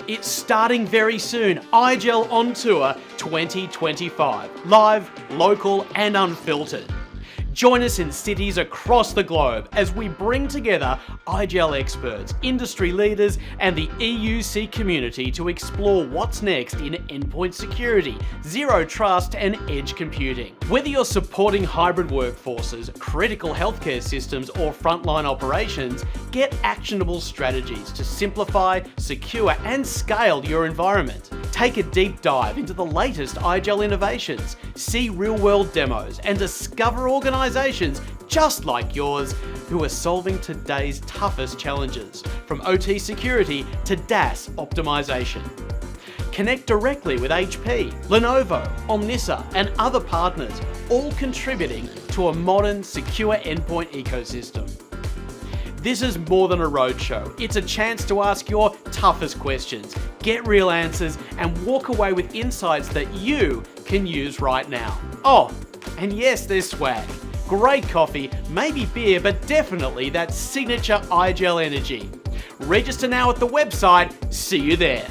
It's starting very soon. IGEL On Tour 2025. Live, local and unfiltered. Join us in cities across the globe as we bring together IGEL experts, industry leaders and the EUC community to explore what's next in endpoint security, zero trust and edge computing. Whether you're supporting hybrid workforces, critical healthcare systems or frontline operations, get actionable strategies to simplify, secure and scale your environment. Take a deep dive into the latest IGEL innovations, see real-world demos and discover organizations just like yours who are solving today's toughest challenges, from OT security to DAS optimization. Connect directly with HP, Lenovo, Omnissa and other partners, all contributing to a modern, secure endpoint ecosystem. This is more than a roadshow. It's a chance to ask your toughest questions, get real answers, and walk away with insights that you can use right now. Oh, and yes, there's swag. Great coffee, maybe beer, but definitely that signature IGEL energy. Register now at the website. See you there.